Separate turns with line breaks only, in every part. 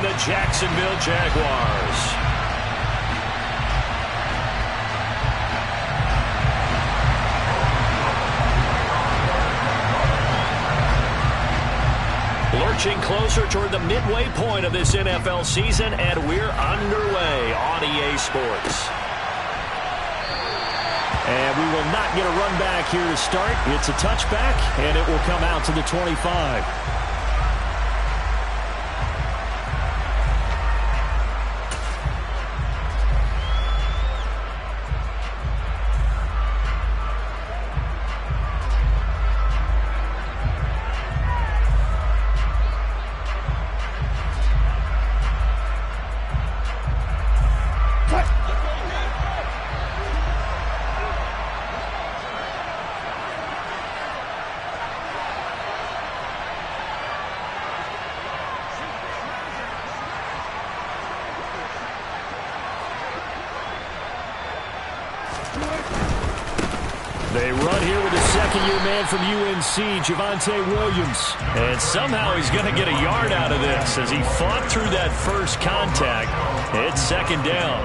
the Jacksonville Jaguars. Lurching closer toward the midway point of this NFL season, and we're underway on EA Sports. And we will not get a run back here to start. It's a touchback, and it will come out to the 25. They run here with a second-year man from UNC, Javonte Williams. And somehow he's going to get a yard out of this as he fought through that first contact. It's second down.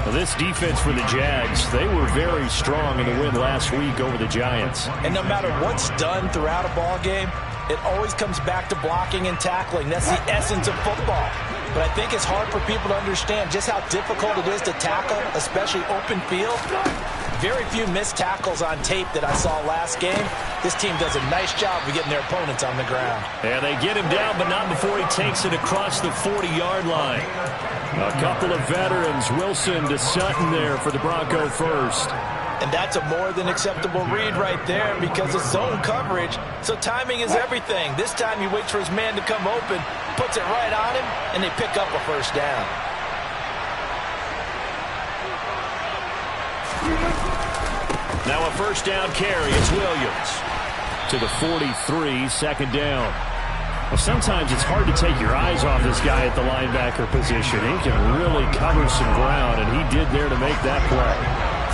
Well, this defense for the Jags, they were very strong in the win last week over the Giants.
And no matter what's done throughout a ball game, it always comes back to blocking and tackling. That's the essence of football. But I think it's hard for people to understand just how difficult it is to tackle, especially open field. Very few missed tackles on tape that I saw last game. This team does a nice job of getting their opponents on the ground.
And they get him down, but not before he takes it across the 40-yard line. A couple of veterans, Wilson to Sutton there for the Bronco first.
And that's a more than acceptable read right there because it's zone coverage, so timing is everything. This time he waits for his man to come open, puts it right on him, and they pick up a first down.
Now a first down carry. It's Williams to the 43, second down. Well, sometimes it's hard to take your eyes off this guy at the linebacker position. He can really cover some ground, and he did there to make that play.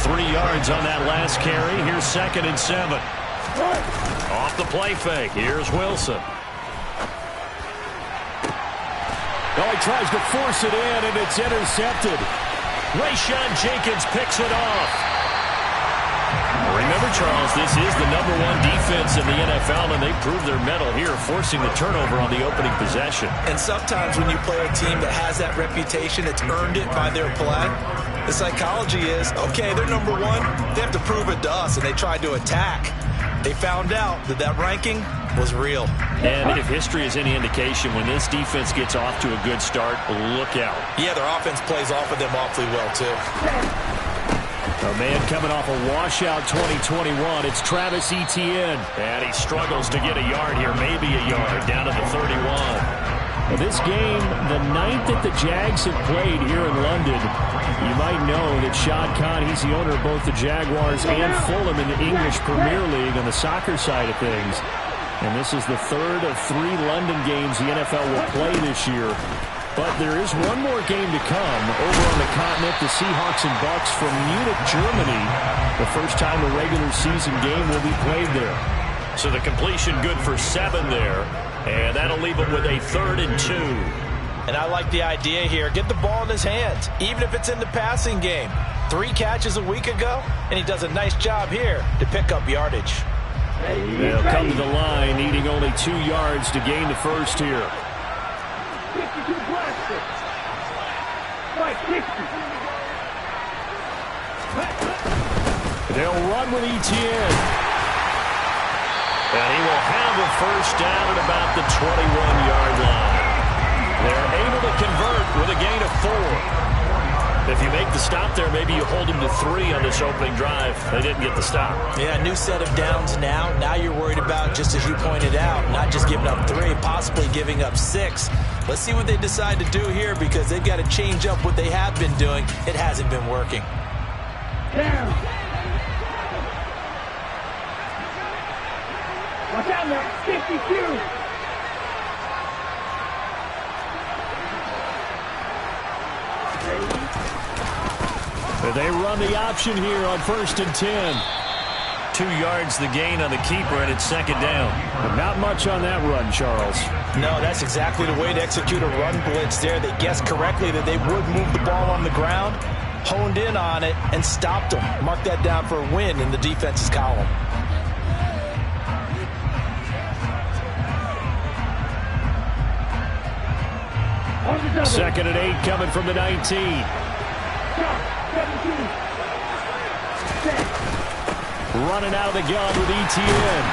3 yards on that last carry. Here's 2nd and 7. Off the play fake. Here's Wilson. Oh, he tries to force it in, and it's intercepted. Rayshawn Jenkins picks it off. Remember, Charles, this is the #1 defense in the NFL, and they proved their mettle here, forcing the turnover on the opening possession.
And sometimes when you play a team that has that reputation, it's earned it by their play. The psychology is, okay, they're #1. They have to prove it to us, and they tried to attack. They found out that that ranking was real.
And if history is any indication, when this defense gets off to a good start, look out.
Yeah, their offense plays off of them awfully well, too.
A man coming off a washout 2021. It's Travis Etienne. And he struggles to get a yard here, maybe a yard, down to the 31. Well, this game, the 9th that the Jags have played here in London, you might know that Shad Khan, he's the owner of both the Jaguars and Fulham in the English Premier League on the soccer side of things. And this is the 3rd of 3 London games the NFL will play this year. But there is one more game to come over on the continent. The Seahawks and Bucks from Munich, Germany. The first time a regular season game will be played there. So the completion good for 7 there. And that'll leave him with a 3rd and 2.
And I like the idea here. Get the ball in his hands, even if it's in the passing game. 3 catches a week ago, and he does a nice job here to pick up yardage.
They'll come to the line, needing only 2 yards to gain the first here. They'll run with Etienne. And he will have a first down at about the 21-yard line. They're able to convert with a gain of 4. If you make the stop there, maybe you hold them to 3 on this opening drive. They didn't get the stop.
Yeah, new set of downs now. Now you're worried about, just as you pointed out, not just giving up 3, possibly giving up 6. Let's see what they decide to do here because they've got to change up what they have been doing. It hasn't been working.
Down. Watch out now, 52.
They run the option here on 1st and 10. 2 yards the gain on the keeper, and it's 2nd down.
But not much on that run, Charles. No, that's exactly the way to execute a run blitz there. They guessed correctly that they would move the ball on the ground, honed in on it, and stopped them. Mark that down for a win in the defense's column.
Second and 8 coming from the 19. Running out of the gun with Etienne.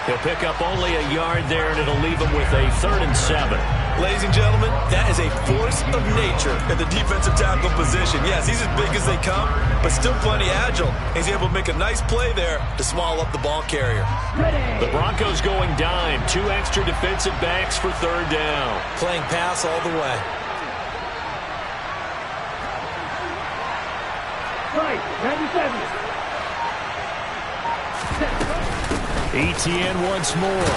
He'll pick up only a yard there, and it'll leave him with a 3rd and 7.
Ladies and gentlemen, that is a force of nature in the defensive tackle position. Yes, he's as big as they come, but still plenty agile. He's able to make a nice play there to swallow up the ball carrier.
The Broncos going dime. 2 extra defensive backs for 3rd down.
Playing pass all the way.
Right, 97.
Etienne once more.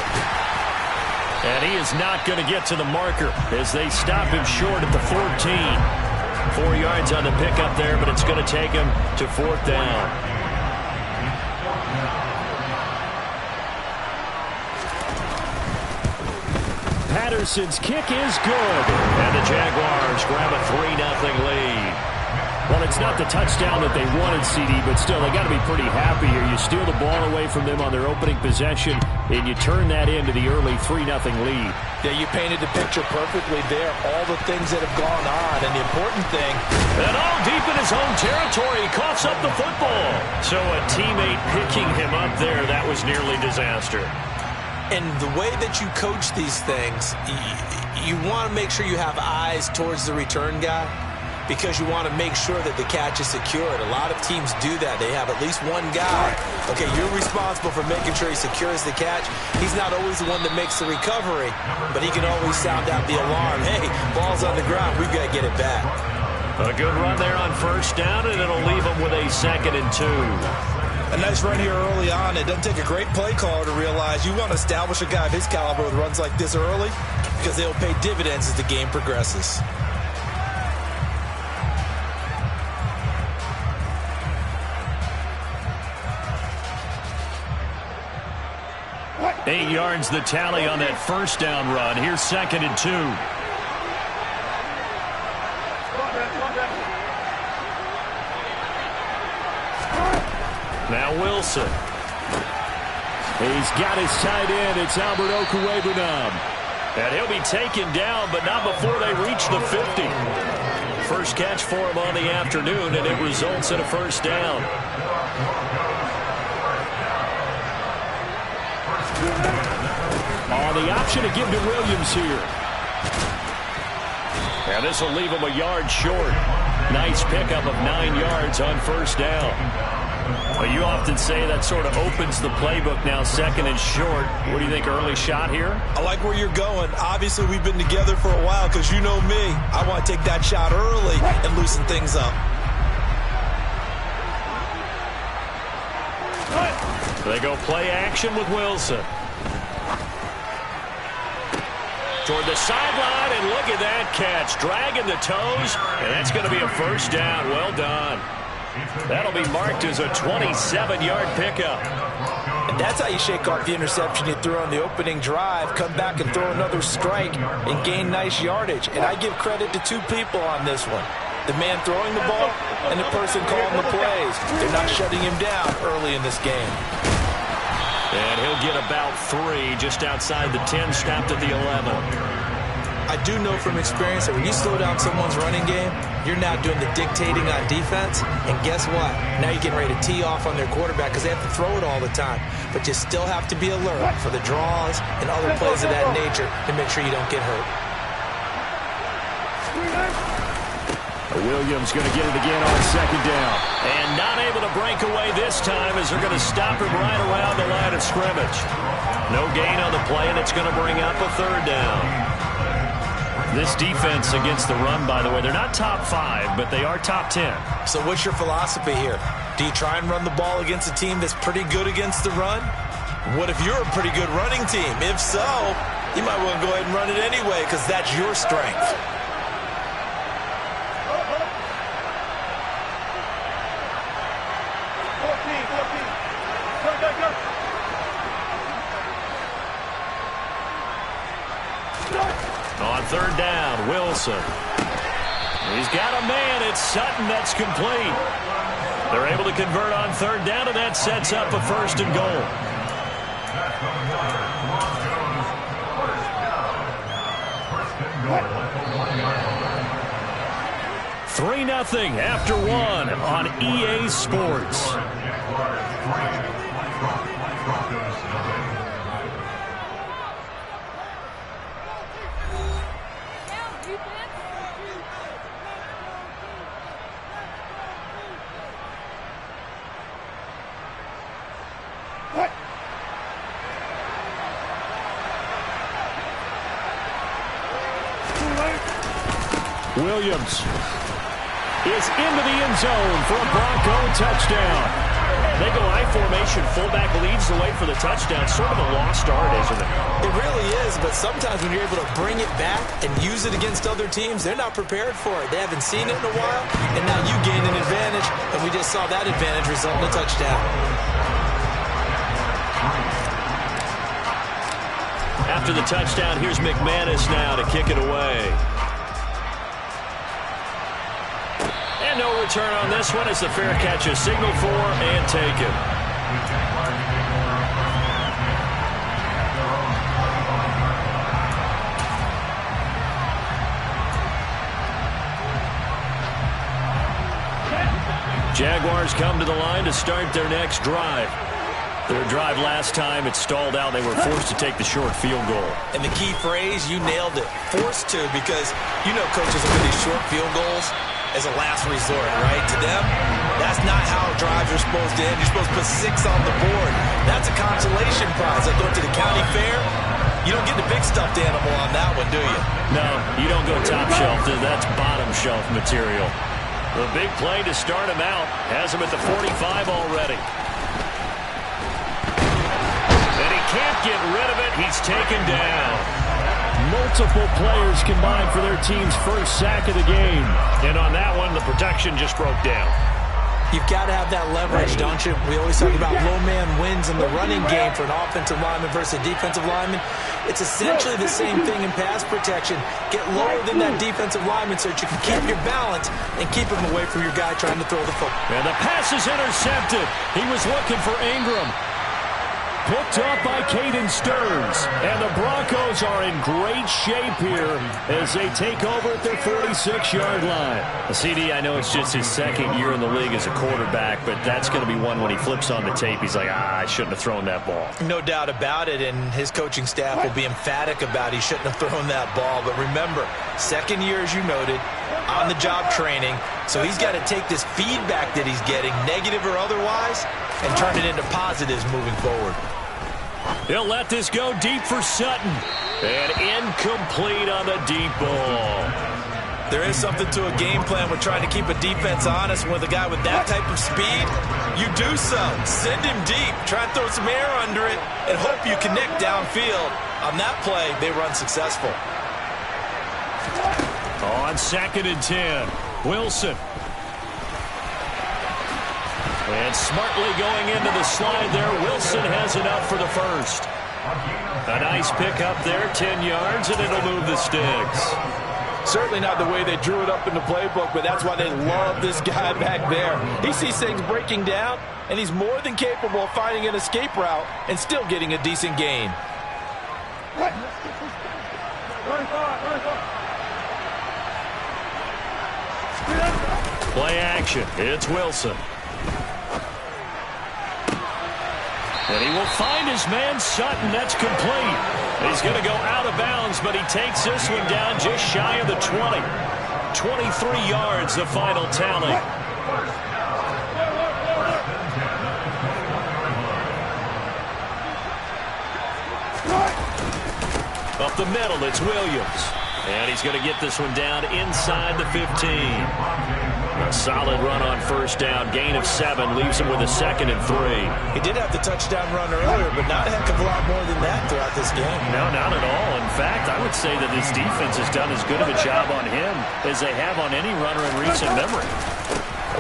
And he is not going to get to the marker as they stop him short at the 14. 4 yards on the pickup there, but it's going to take him to 4th down. Patterson's kick is good. And the Jaguars grab a 3-0 lead. Well, it's not the touchdown that they wanted, CD, but still, they got to be pretty happy here. You steal the ball away from them on their opening possession, and you turn that into the early 3-0 lead.
Yeah, you painted the picture perfectly there. All the things that have gone on, and the important thing.
And all deep in his own territory, he coughs up the football. So a teammate picking him up there, that was nearly disaster.
And the way that you coach these things, you want to make sure you have eyes towards the return guy, because you want to make sure that the catch is secured. A lot of teams do that. They have at least one guy. Okay, you're responsible for making sure he secures the catch. He's not always the one that makes the recovery, but he can always sound out the alarm. Hey, ball's on the ground. We've got to get it back.
A good run there on 1st down, and it'll leave him with a 2nd and 2.
A nice run here early on. It doesn't take a great play caller to realize you want to establish a guy of his caliber with runs like this early, because they'll pay dividends as the game progresses.
8 yards the tally on that 1st down run. Here's 2nd and 2. Now Wilson. He's got his tight end. It's Albert Okwuegbunam. And he'll be taken down, but not before they reach the 50. First catch for him on the afternoon, and it results in a 1st down. The option to give to Williams here. And this will leave him a yard short. Nice pickup of 9 yards on 1st down. Well, you often say that sort of opens the playbook now, 2nd and short. What do you think, early shot here?
I like where you're going. Obviously, we've been together for a while because you know me. I want to take that shot early and loosen things up.
They go play action with Wilson. Toward the sideline, and look at that catch. Dragging the toes, and that's going to be a 1st down. Well done. That'll be marked as a 27-yard pickup.
And that's how you shake off the interception you threw on the opening drive, come back and throw another strike, and gain nice yardage. And I give credit to 2 people on this one. The man throwing the ball and the person calling the plays. They're not shutting him down early in this game.
And he'll get about 3 just outside the 10, stopped at the 11.
I do know from experience that when you slow down someone's running game, you're now doing the dictating on defense. And guess what? Now you're getting ready to tee off on their quarterback because they have to throw it all the time. But you still have to be alert for the draws and other plays of that nature to make sure you don't get hurt.
Williams going to get it again on 2nd down. And not able to break away this time as they're going to stop him right around the line of scrimmage. No gain on the play, and it's going to bring up a 3rd down. This defense against the run, by the way, they're not top 5, but they are top 10.
So what's your philosophy here? Do you try and run the ball against a team that's pretty good against the run? What if you're a pretty good running team? If so, you might want to go ahead and run it anyway because that's your strength.
On third down, Wilson. He's got a man. It's Sutton. That's complete. They're able to convert on third down, and that sets up a first and goal. 3-0 after one on EA Sports. Williams is into the end zone for a Bronco touchdown. They go I formation, fullback leads the way for the touchdown. Sort of a lost art, isn't it?
It really is, but sometimes when you're able to bring it back and use it against other teams, they're not prepared for it. They haven't seen it in a while, and now you gain an advantage, and we just saw that advantage result in a touchdown.
After the touchdown, here's McManus now to kick it away. And no return on this one as the fair catch is signaled for and taken. Jaguars come to the line to start their next drive. Their drive last time, it stalled out. They were forced to take the short field goal.
And the key phrase, you nailed it, forced to, because you know coaches look at these short field goals as a last resort, right? To them, that's not how drives are supposed to end. You're supposed to put 6 on the board. That's a consolation prize. Like going to the county fair, you don't get the big stuffed animal on that one, do you?
No, you don't go top shelf. That's bottom shelf material. The big play to start him out has him at the 45 already. And he can't get rid of it. He's taken down. Multiple players combined for their team's first sack of the game. And on that one, the protection just broke down.
You've got to have that leverage, don't you? We always talk about low man wins in the running game for an offensive lineman versus a defensive lineman. It's essentially the same thing in pass protection. Get lower than that defensive lineman so that you can keep your balance and keep him away from your guy trying to throw the football.
And the pass is intercepted. He was looking for Ingram. Picked up by Caden Stearns. And the Broncos are in great shape here as they take over at their 46-yard line. CD, I know it's just his second year in the league as a quarterback, but that's going to be one when he flips on the tape. He's like, I shouldn't have thrown that ball.
No doubt about it, and his coaching staff will be emphatic about he shouldn't have thrown that ball. But remember, second year, as you noted, on-the-job training, so he's got to take this feedback that he's getting, negative or otherwise, and turn it into positives moving forward.
He'll let this go deep for Sutton. And incomplete on the deep ball.
There is something to a game plan with trying to keep a defense honest. With a guy with that type of speed, you do so. Send him deep. Try and throw some air under it and hope you connect downfield. On that play, they run successful.
On 2nd and 10, Wilson. And smartly going into the slide there, Wilson has enough for the first. A nice pickup there, 10 yards, and it'll move the sticks.
Certainly not the way they drew it up in the playbook, but that's why they love this guy back there. He sees things breaking down, and he's more than capable of finding an escape route and still getting a decent gain.
Play action. It's Wilson. And he will find his man Sutton. That's complete. He's going to go out of bounds, but he takes this one down just shy of the 20. 23 yards, the final tally. Up the middle, it's Williams. And he's going to get this one down inside the 15. A solid run on first down. Gain of 7 leaves him with a 2nd and 3.
He did have the touchdown run earlier, but not a heck of a lot more than that throughout this game.
No, not at all. In fact, I would say that this defense has done as good of a job on him as they have on any runner in recent memory.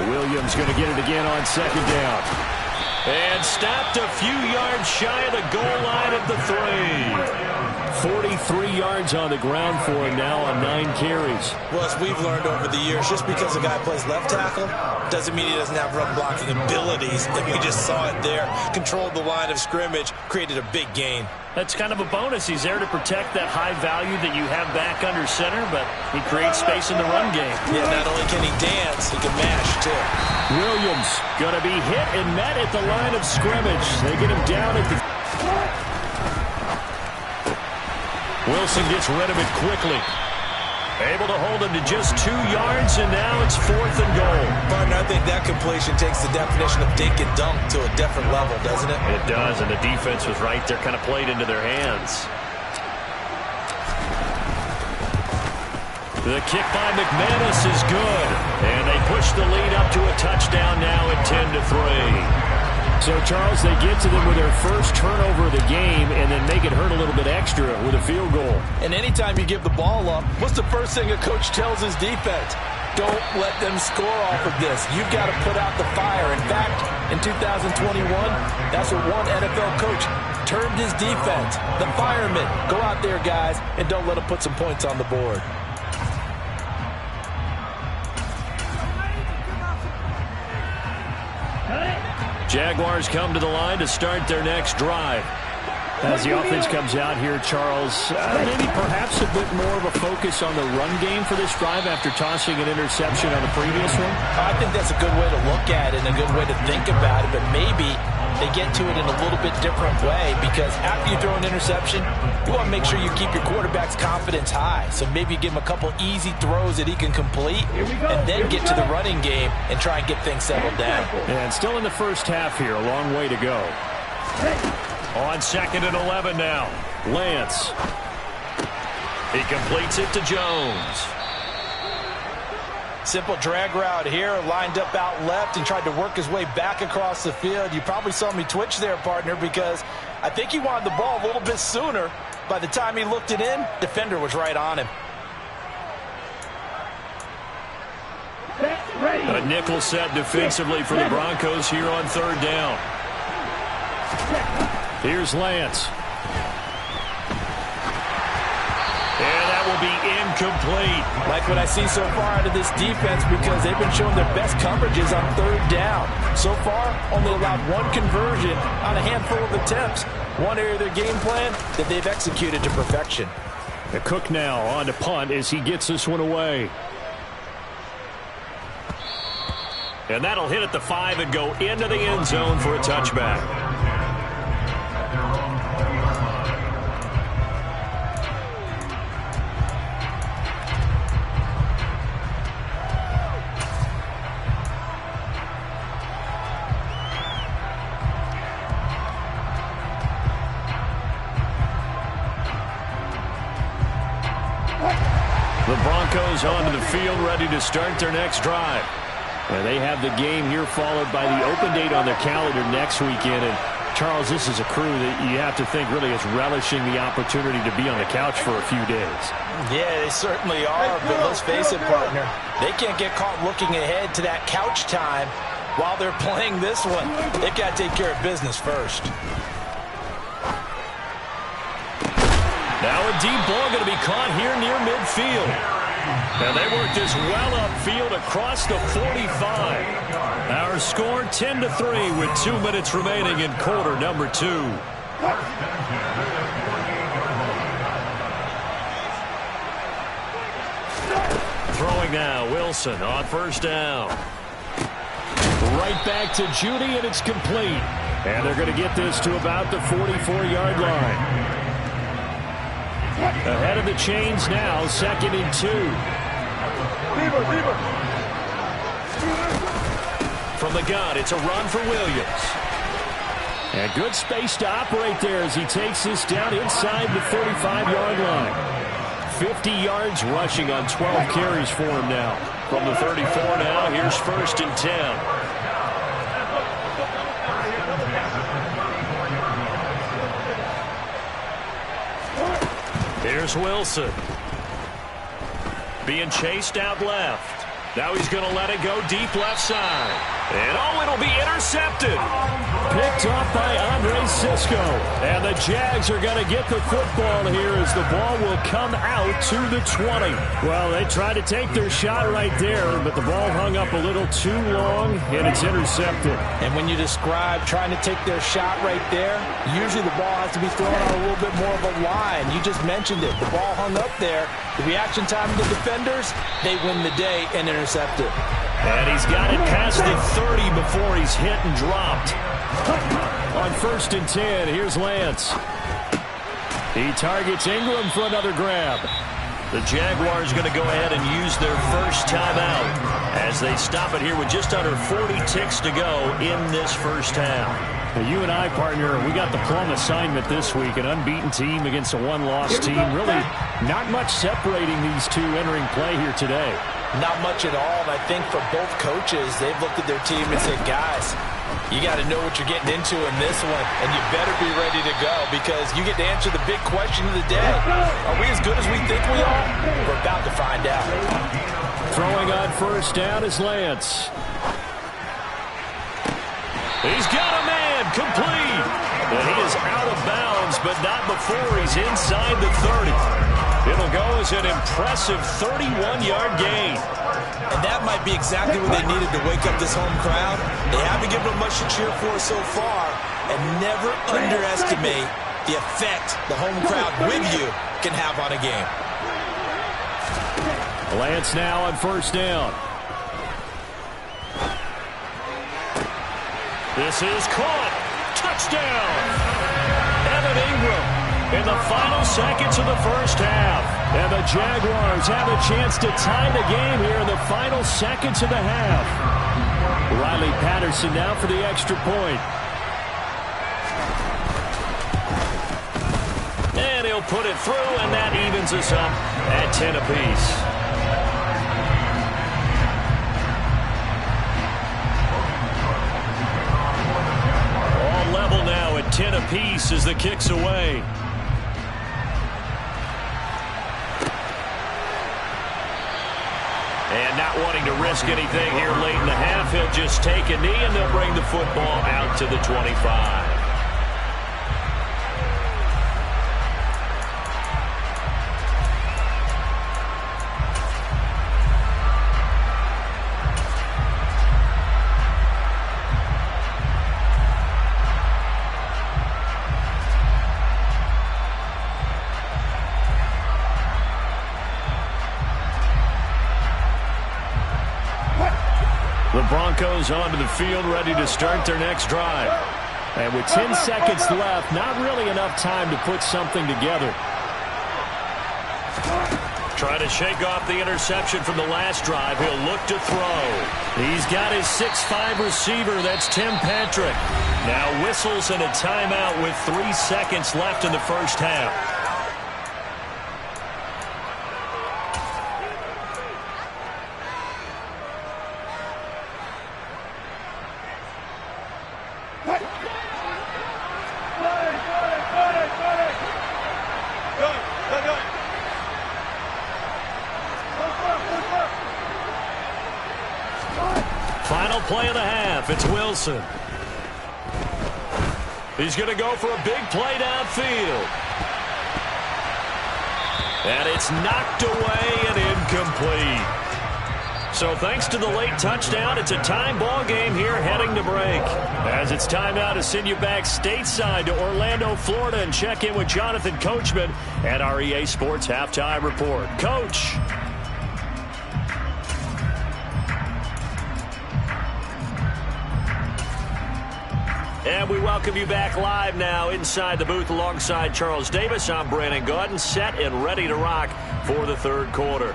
Williams going to get it again on 2nd down. And stopped a few yards shy of the goal line at the 3. 43 yards on the ground for him now on 9 carries.
Well, as we've learned over the years, just because a guy plays left tackle doesn't mean he doesn't have run blocking abilities. And we just saw it there. Controlled the line of scrimmage, created a big gain.
That's kind of a bonus. He's there to protect that high value that you have back under center, but he creates space in the run game.
Yeah, not only can he dance, he can mash, too.
Williams going to be hit and met at the line of scrimmage. They get him down at the... Wilson gets rid of it quickly. Able to hold him to just 2 yards, and now it's 4th and goal.
Partner, I think that completion takes the definition of dink and dunk to a different level, doesn't it?
It does, and the defense was right there, kind of played into their hands. The kick by McManus is good, and they push the lead up to a touchdown now at 10-3. So, Charles, they get to them with their first turnover of the game and then make it hurt a little bit extra with a field goal.
And anytime you give the ball up, what's the first thing a coach tells his defense? Don't let them score off of this. You've got to put out the fire. In fact, in 2021, that's what one NFL coach termed his defense. The firemen. Go out there, guys, and don't let them put some points on the board.
Jaguars come to the line to start their next drive. As the offense comes out here, Charles, maybe perhaps a bit more of a focus on the run game for this drive after tossing an interception on the previous one?
I think that's a good way to look at it and a good way to think about it, but maybe they get to it in a little bit different way because after you throw an interception, you want to make sure you keep your quarterback's confidence high. So maybe you give him a couple easy throws that he can complete and then get to the running game and try and get things settled down.
And still in the first half here, a long way to go. On 2nd and 11 now, Lance. He completes it to Jones.
Simple drag route here, lined up out left and tried to work his way back across the field. You probably saw me twitch there, partner, because I think he wanted the ball a little bit sooner. By the time he looked it in, defender was right on him.
A nickel set defensively for the Broncos here on 3rd down. Here's Lance. And that will be incomplete.
Like what I see so far out of this defense because they've been showing their best coverages on 3rd down. So far, only allowed 1 conversion on a handful of attempts. One area of their game plan that they've executed to perfection.
The Cook now on to punt as he gets this one away. And that'll hit at the 5 and go into the end zone for a touchback. The Broncos onto the field, ready to start their next drive. And they have the game here followed by the open date on their calendar next weekend. And Charles, this is a crew that you have to think really is relishing the opportunity to be on the couch for a few days.
Yeah, they certainly are, but let's face it, partner. They can't get caught looking ahead to that couch time while they're playing this one. They've got to take care of business first.
Now a deep ball going to be caught here near midfield. And they work this well upfield across the 45. Our score 10-3 with 2 minutes remaining in quarter number 2. Throwing now, Wilson on 1st down. Right back to Judy, and it's complete. And they're going to get this to about the 44-yard line. Ahead of the chains now, 2nd and 2. From the gun, it's a run for Williams. And good space to operate there as he takes this down inside the 35-yard line. 50 yards rushing on 12 carries for him now. From the 34 now, here's 1st and 10. Here's Wilson. Being chased out left. Now he's going to let it go deep left side. And oh, it'll be intercepted. picked off by Andre Cisco. And the Jags are going to get the football here as the ball will come out to the 20. Well, they tried to take their shot right there, but the ball hung up a little too long, and it's intercepted.
And when you describe trying to take their shot right there, usually the ball has to be thrown on a little bit more of a line. You just mentioned it. The ball hung up there. The reaction time of the defenders, they win the day and intercept it.
And he's got it past the 30 before he's hit and dropped. On 1st and 10, here's Lance. He targets Ingram for another grab. The Jaguars going to go ahead and use their first timeout as they stop it here with just under 40 ticks to go in this first half.
Now, you and I, partner, we got the plum assignment this week, an unbeaten team against a one-loss team. Really not much separating these two entering play here today.
Not much at all, and I think for both coaches, they've looked at their team and said, guys, you got to know what you're getting into in this one, and you better be ready to go because you get to answer the big question of the day. Are we as good as we think we are? We're about to find out.
Throwing on first down is Lance. He's got a man complete. And he is out of bounds, but not before he's inside the 30. It'll go as an impressive 31-yard gain.
And that might be exactly what they needed to wake up this home crowd. They haven't given them much to cheer for so far. And never underestimate the effect the home crowd with you can have on a game.
Lance now on first down. This is caught. Touchdown. Evan Ingram in the final seconds of the first half. And the Jaguars have a chance to tie the game here in the final seconds of the half. Riley Patterson now for the extra point. And he'll put it through, and that evens us up at 10 apiece. Level now at 10 apiece as the kick's away. And not wanting to risk anything here late in the half, he'll just take a knee and they'll bring the football out to the 25. The Broncos onto the field, ready to start their next drive.
And with 10 seconds left, not really enough time to put something together.
Trying to shake off the interception from the last drive. He'll look to throw. He's got his 6'5 receiver. That's Tim Patrick. Now whistles and a timeout with 3 seconds left in the first half. Final play of the half. It's Wilson. He's going to go for a big play downfield. And it's knocked away and incomplete. So thanks to the late touchdown, it's a time ball game here heading to break. As it's time now to send you back stateside to Orlando, Florida, and check in with Jonathan Coachman at our EA Sports Halftime Report. Coach. And we welcome you back live now inside the booth alongside Charles Davis. I'm Brandon Gaudin, set and ready to rock for the third quarter.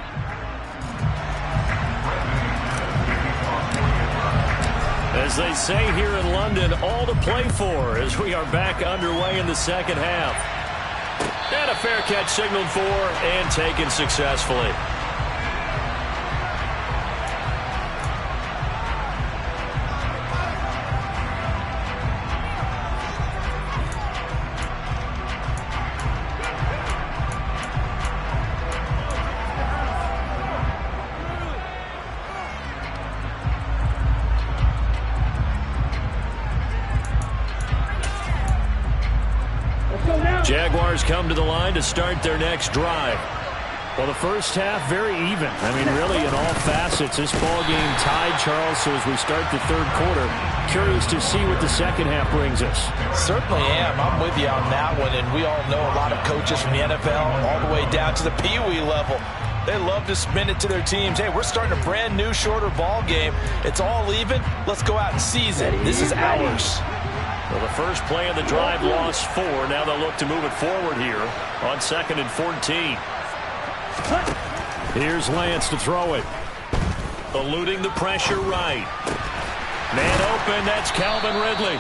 As they say here in London, all to play for as we are back underway in the second half. And a fair catch signaled for and taken successfully. Jaguars come to the line to start their next drive. Well, the first half, very even. I mean, really, in all facets, this ball game tied, Charles. So as we start the third quarter, curious to see what the second half brings us.
Certainly am. I'm with you on that one. And we all know a lot of coaches from the NFL all the way down to the Pee Wee level. They love to spin it to their teams. Hey, we're starting a brand new, shorter ball game. It's all even. Let's go out and seize it. This is ours.
Well, the first play of the drive lost 4. Now they'll look to move it forward here on 2nd and 14. Here's Lance to throw it. Eluding the pressure right. Man open, that's Calvin Ridley.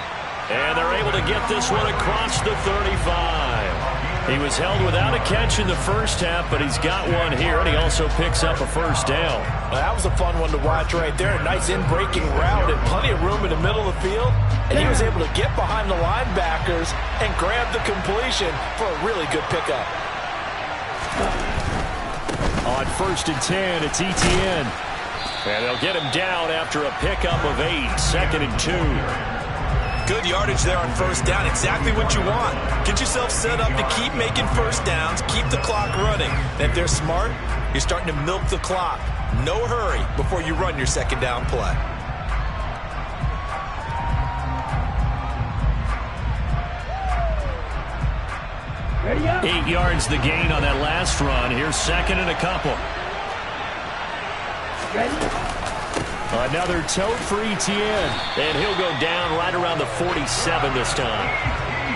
And they're able to get this one across the 35. He was held without a catch in the first half, but he's got one here, and he also picks up a first down.
Well, that was a fun one to watch right there. A nice in-breaking route and plenty of room in the middle of the field. And he was able to get behind the linebackers and grab the completion for a really good pickup.
On 1st and 10, it's Etienne. And they'll get him down after a pickup of 8, 2nd and 2.
Good yardage there on first down. Exactly what you want. Get yourself set up to keep making first downs, keep the clock running. And if they're smart, you're starting to milk the clock. No hurry before you run your second down play.
Ready up. 8 yards the gain on that last run. Here's 2nd and a couple.
Ready.
Another tote for Etienne. And he'll go down right around the 47 this time.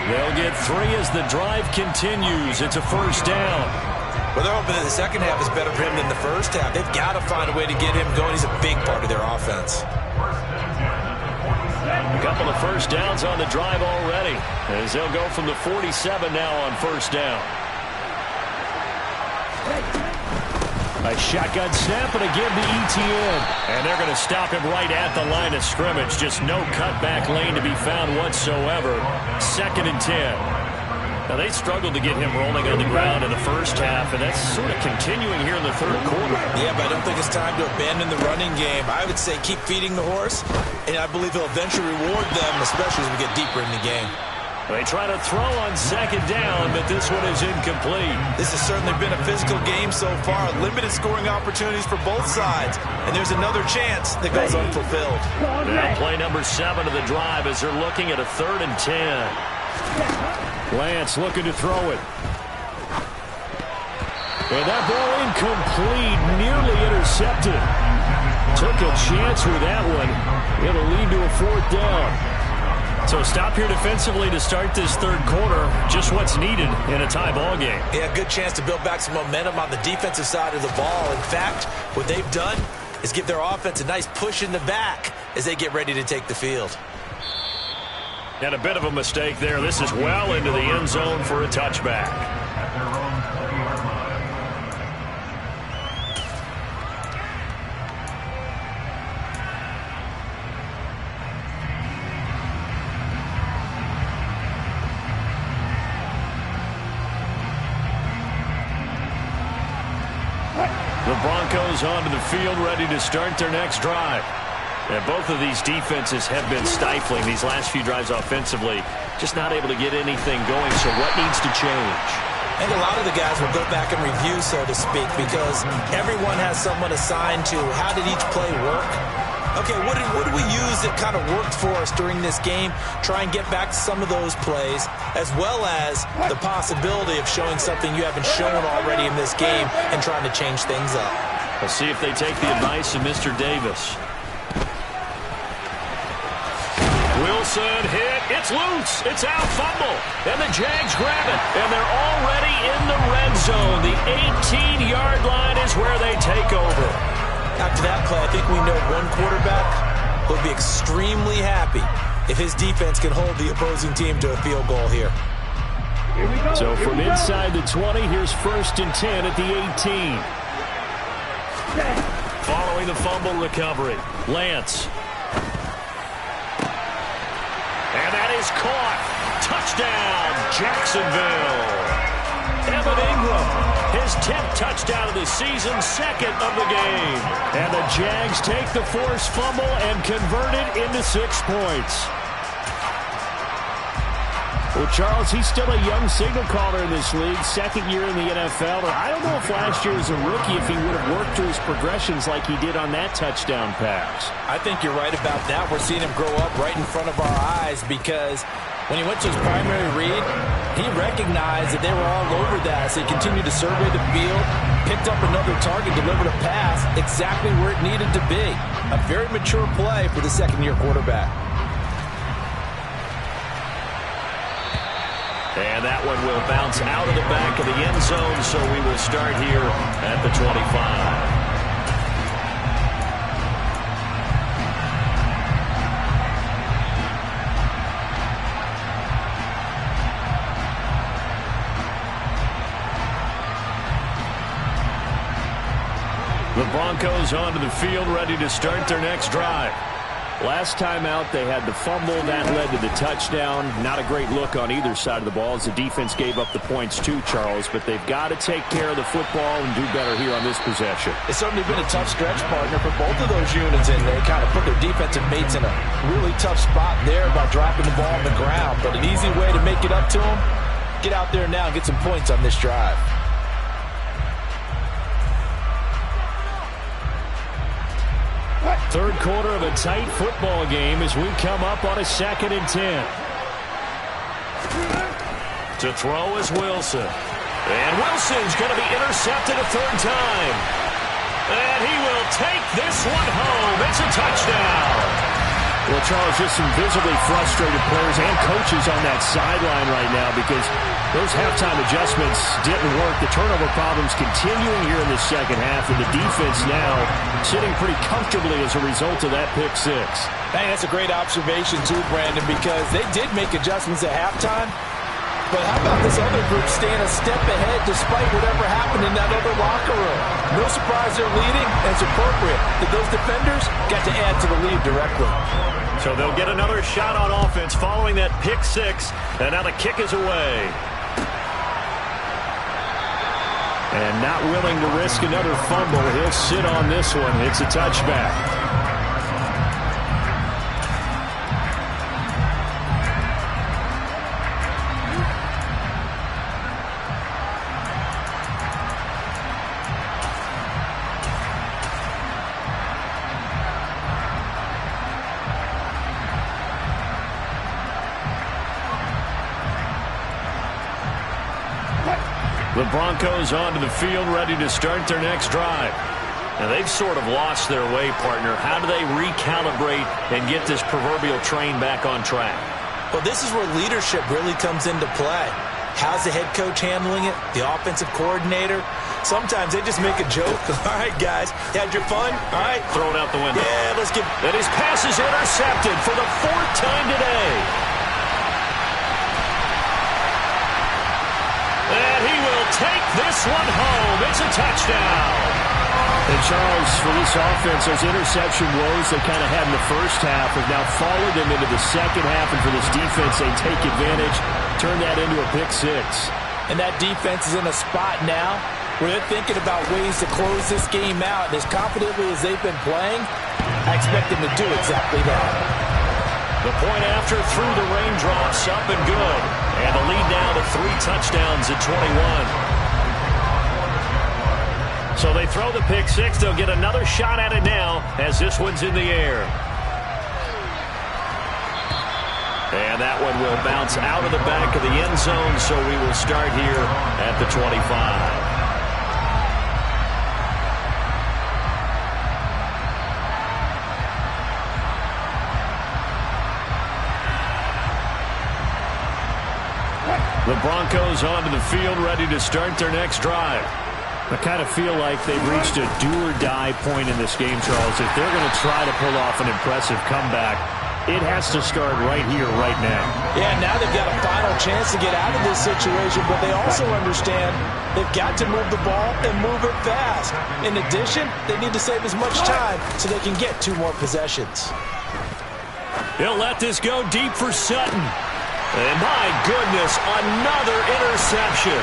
They'll get 3 as the drive continues. It's a first down.
Well, they're hoping that the second half is better for him than the first half. They've got to find a way to get him going. He's a big part of their offense.
A couple of first downs on the drive already, as they'll go from the 47 now on first down. A shotgun snap and again to Etienne. And they're going to stop him right at the line of scrimmage. Just no cutback lane to be found whatsoever. 2nd and 10. Now, they struggled to get him rolling on the ground in the first half, and that's sort of continuing here in the third quarter.
Yeah, but I don't think it's time to abandon the running game. I would say keep feeding the horse, and I believe he'll eventually reward them, especially as we get deeper in the game.
They try to throw on 2nd down, but this one is incomplete.
This has certainly been a physical game so far. Limited scoring opportunities for both sides, and there's another chance that goes unfulfilled.
Now play number 7 of the drive as they're looking at a 3rd and 10. Lance looking to throw it. And that ball incomplete, nearly intercepted. Took a chance with that one. It'll lead to a 4th down. So stop here defensively to start this third quarter. Just what's needed in a tie ball game.
Yeah, good chance to build back some momentum on the defensive side of the ball. In fact, what they've done is give their offense a nice push in the back as they get ready to take the field.
And a bit of a mistake there. This is well into the end zone for a touchback. The Broncos onto the field, ready to start their next drive. And both of these defenses have been stifling these last few drives offensively. Just not able to get anything going, so what needs to change?
I think a lot of the guys will go back and review, so to speak, because everyone has someone assigned to how did each play work. Okay, what did we use that kind of worked for us during this game? Try and get back to some of those plays, as well as the possibility of showing something you haven't shown already in this game and trying to change things up.
We'll see if they take the advice of Mr. Davis. Wilson hit. It's loose. It's out. Fumble. And the Jags grab it. And they're already in the red zone. The 18-yard line is where they take over.
After that play, I think we know one quarterback will be extremely happy if his defense can hold the opposing team to a field goal here.
So from inside the 20, here's 1st and 10 at the 18. Following the fumble recovery, Lance. And that is caught. Touchdown, Jacksonville. Evan Ingram, his 10th touchdown of the season, 2nd of the game. And the Jags take the forced fumble and convert it into 6 points.
Well, Charles, he's still a young signal caller in this league, second year in the NFL. I don't know if last year as a rookie if he would have worked through his progressions like he did on that touchdown pass.
I think you're right about that. We're seeing him grow up right in front of our eyes because when he went to his primary read, he recognized that they were all over that. So he continued to survey the field, picked up another target, delivered a pass exactly where it needed to be. A very mature play for the second-year quarterback.
And that one will bounce out of the back of the end zone, so we will start here at the 25. The Broncos onto the field, ready to start their next drive. Last time out, they had the fumble. That led to the touchdown. Not a great look on either side of the ball as the defense gave up the points too, Charles. But they've got to take care of the football and do better here on this possession.
It's certainly been a tough stretch, partner, for both of those units, and they kind of put their defensive mates in a really tough spot there by dropping the ball on the ground. But an easy way to make it up to them, get out there now and get some points on this drive.
Third quarter of a tight football game as we come up on a 2nd and 10.
To throw is Wilson. And Wilson's going to be intercepted a third time. And he will take this one home. It's a touchdown.
Well, Charles, just some visibly frustrated players and coaches on that sideline right now because those halftime adjustments didn't work. The turnover problems continuing here in the second half, and the defense now sitting pretty comfortably as a result of that pick six.
Hey, that's a great observation too, Brandon, because they did make adjustments at halftime. But how about this other group staying a step ahead despite whatever happened in that other locker room? No surprise they're leading, and it's appropriate that those defenders got to add to the lead directly.
So they'll get another shot on offense following that pick six, and now the kick is away.
And not willing to risk another fumble, he'll sit on this one. It's a touchback. The Broncos onto the field, ready to start their next drive.
Now they've sort of lost their way, partner. How do they recalibrate and get this proverbial train back on track?
Well, this is where leadership really comes into play. How's the head coach handling it? The offensive coordinator? Sometimes they just make a joke. All right, guys, you had your fun? All right.
Throw it out the window.
Yeah, let's get...
And his pass is intercepted for the 4th time today. And he will take this one home. It's a touchdown.
And Charles, for this offense, those interception woes they kind of had in the first half have now followed them into the second half. And for this defense, they take advantage, turn that into a pick six.
And that defense is in a spot now where they're thinking about ways to close this game out. And as confidently as they've been playing, I expect them to do exactly that.
The point after through the raindrops, up and good. And the lead now to 3 touchdowns at 21. So they throw the pick six. They'll get another shot at it now as this one's in the air. And that one will bounce out of the back of the end zone, so we will start here at the 25. The Broncos onto the field, ready to start their next drive.
I kind of feel like they've reached a do-or-die point in this game, Charles. If they're going to try to pull off an impressive comeback, it has to start right here, right now.
Yeah, now they've got a final chance to get out of this situation, but they also understand they've got to move the ball and move it fast. In addition, they need to save as much time so they can get 2 more possessions.
He'll let this go deep for Sutton. And my goodness, another interception.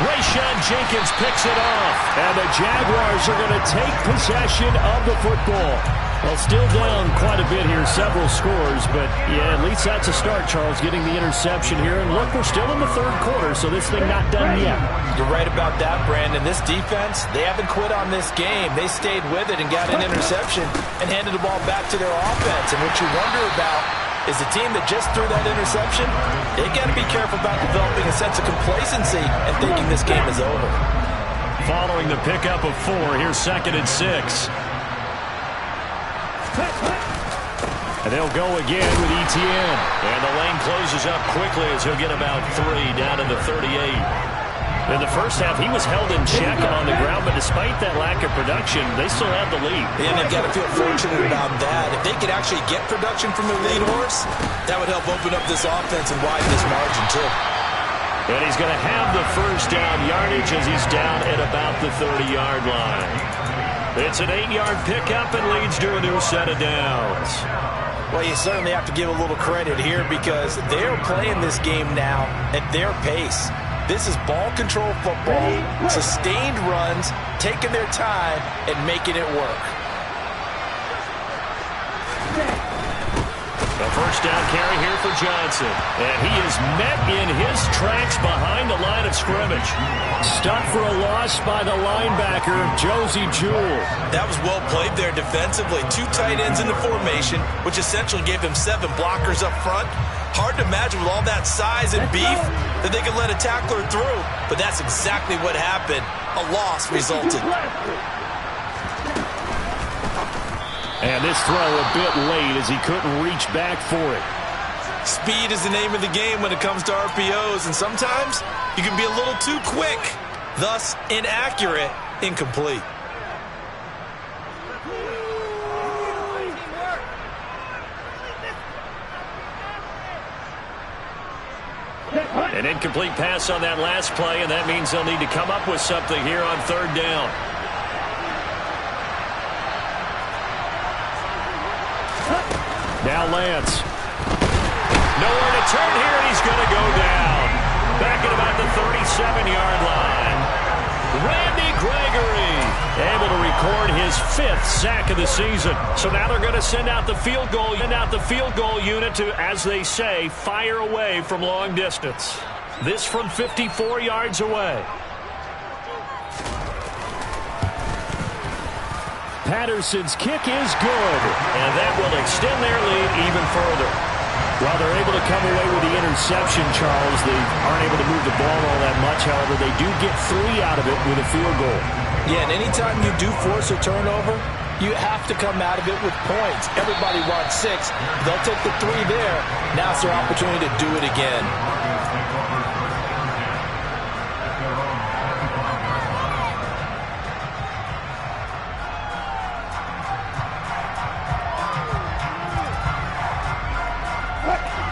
Rayshawn Jenkins picks it off. And the Jaguars are going to take possession of the football. Well, still down quite a bit here, several scores, but yeah, at least that's a start, Charles, getting the interception here. And look, we're still in the third quarter, so this thing not done yet.
You're right about that, Brandon. This defense, they haven't quit on this game. They stayed with it and got an interception and handed the ball back to their offense. And what you wonder about is the team that just threw that interception, they got to be careful about developing a sense of complacency and thinking this game is over.
Following the pickup of 4, here's 2nd and 6. And they'll go again with Etienne. And the lane closes up quickly as he'll get about 3 down to the 38. In the first half, he was held in check on the ground, but despite that lack of production, they still have the lead.
And they've got to feel fortunate about that. If they could actually get production from their lead horse, that would help open up this offense and widen this margin, too.
And he's going to have the first down yardage as he's down at about the 30-yard line. It's an 8-yard pickup and leads to a new set of downs.
Well, you certainly have to give a little credit here because they're playing this game now at their pace. This is ball control football, sustained runs, taking their time, and making it work.
A first down carry here for Johnson. And he is met in his tracks behind the line of scrimmage. Stuck for a loss by the linebacker, Josey Jewell.
That was well played there defensively. 2 tight ends in the formation, which essentially gave him 7 blockers up front. Hard to imagine with all that size and beef that they could let a tackler through. But that's exactly what happened. A loss resulted.
And this throw a bit late as he couldn't reach back for it.
Speed is the name of the game when it comes to RPOs, and sometimes you can be a little too quick, thus inaccurate, incomplete.
An incomplete pass on that last play, and that means they'll need to come up with something here on 3rd down. Now Lance. Nowhere to turn here, and he's going to go down. Back at about the 37-yard line. Randy Gregory able to record his 5th sack of the season. So now they're going to send out the field goal unit to, as they say, fire away from long distance. This from 54 yards away. Patterson's kick is good, and that will extend their lead even further. While they're able to come away with the interception, Charles, they aren't able to move the ball all that much. However, they do get 3 out of it with a field goal.
Yeah, and anytime you do force a turnover, you have to come out of it with points. Everybody wants 6. They'll take the 3 there. Now it's their opportunity to do it again.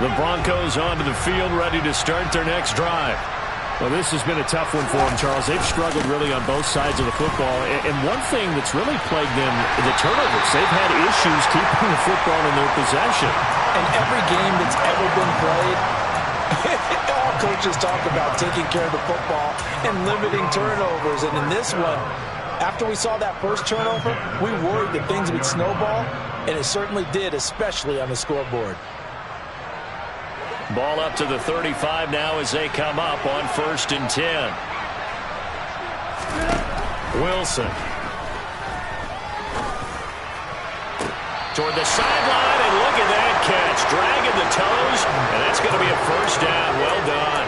The Broncos onto the field, ready to start their next drive. Well, this has been a tough one for them, Charles. They've struggled really on both sides of the football. And one thing that's really plagued them, the turnovers. They've had issues keeping the football in their possession.
And every game that's ever been played, all coaches talk about taking care of the football and limiting turnovers. And in this one, after we saw that first turnover, we worried that things would snowball, and it certainly did, especially on the scoreboard.
Ball up to the 35 now as they come up on 1st and 10. Wilson. Toward the sideline, and look at that catch. Dragging the toes, and that's going to be a first down. Well done.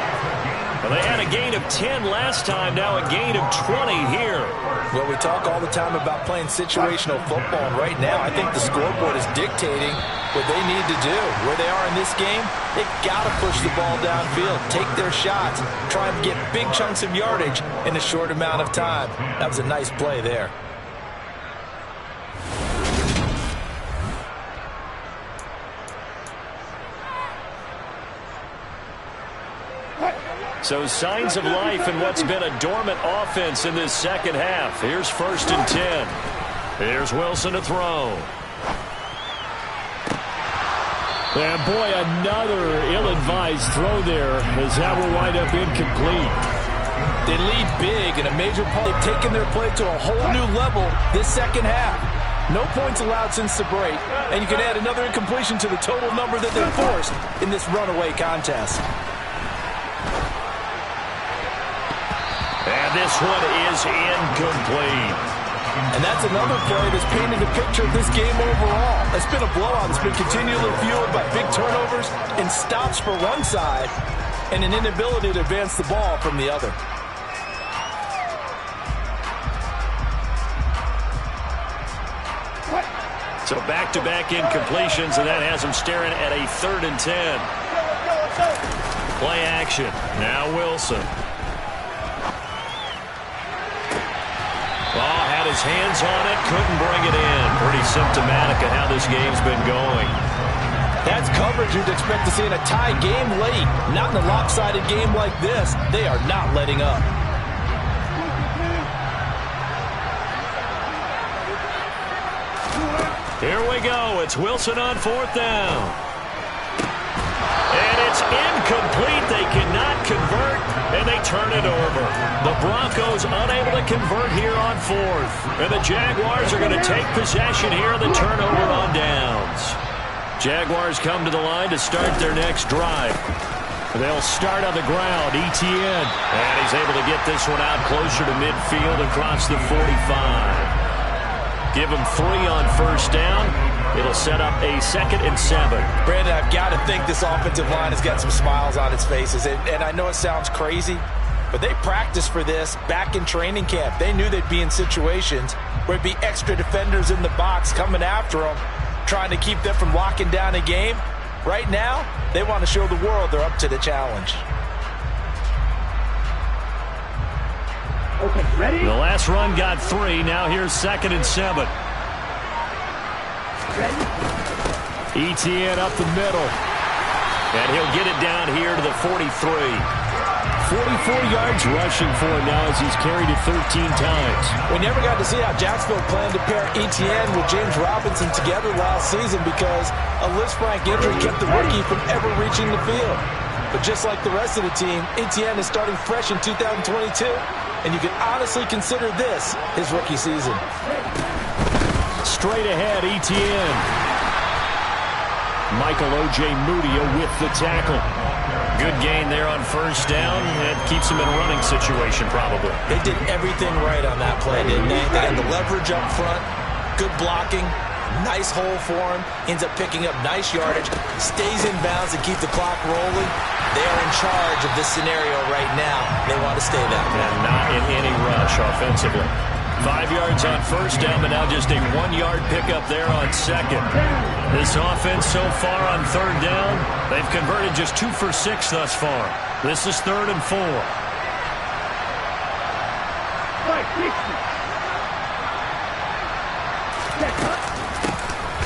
Well, they had a gain of 10 last time, now a gain of 20 here.
Well, we talk all the time about playing situational football, and right now I think the scoreboard is dictating what they need to do. Where they are in this game, they've got to push the ball downfield, take their shots, try and get big chunks of yardage in a short amount of time. That was a nice play there.
So signs of life in what's been a dormant offense in this second half. Here's 1st and 10. Here's Wilson to throw. And boy, another ill-advised throw there as that will wind up incomplete.
They lead big in a major part. They've taken their play to a whole new level this second half. No points allowed since the break, and you can add another incompletion to the total number that they forced in this runaway contest.
And this one is incomplete.
And that's another play that's painted a picture of this game overall. It's been a blowout that's been continually fueled by big turnovers and stops for one side and an inability to advance the ball from the other.
So back-to-back incompletions, and that has them staring at a 3rd and 10. Play action. Now Wilson. Ball had his hands on it, couldn't bring it in. Pretty symptomatic of how this game's been going.
That's coverage you'd expect to see in a tie game late. Not in a lopsided game like this. They are not letting up.
Here we go. It's Wilson on 4th down. And it's incomplete. They cannot convert, and they turn it over. The Broncos unable to convert here on 4th. And the Jaguars are going to take possession here of the turnover on downs. Jaguars come to the line to start their next drive. They'll start on the ground. Etienne. And he's able to get this one out closer to midfield across the 45. Give him 3 on 1st down. It'll set up a 2nd and 7.
Brandon, I've got to think this offensive line has got some smiles on its faces. And I know it sounds crazy, but they practiced for this back in training camp. They knew they'd be in situations where it'd be extra defenders in the box coming after them, trying to keep them from locking down a game. Right now, they want to show the world they're up to the challenge.
Okay, ready?
The last run got 3. Now here's 2nd and 7.
Ready?
Etienne up the middle. And he'll get it down here to the 43. 44 yards rushing for him now as he's carried it 13 times.
We never got to see how Jacksonville planned to pair Etienne with James Robinson together last season because a Lisfranc injury kept the rookie from ever reaching the field. But just like the rest of the team, Etienne is starting fresh in 2022. And you can honestly consider this his rookie season.
Straight ahead, Etienne. Michael O.J. Mudia with the tackle. Good gain there on 1st down. It keeps him in a running situation, probably.
They did everything right on that play, didn't they? They had the leverage up front, good blocking, nice hole for him, ends up picking up nice yardage, stays in bounds and keep the clock rolling. They are in charge of this scenario right now. They want to stay that way.
And not in any rush offensively. 5 yards on 1st down, but now just a 1-yard pickup there on 2nd. This offense so far on 3rd down, they've converted just 2 for 6 thus far. This is 3rd and 4.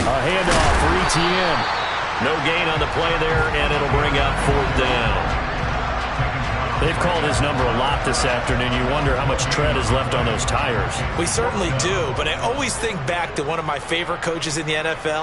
A handoff for Etienne. No gain on the play there, and it'll bring up 4th down. They've called his number a lot this afternoon. You wonder how much tread is left on those tires.
We certainly do, but I always think back to one of my favorite coaches in the NFL.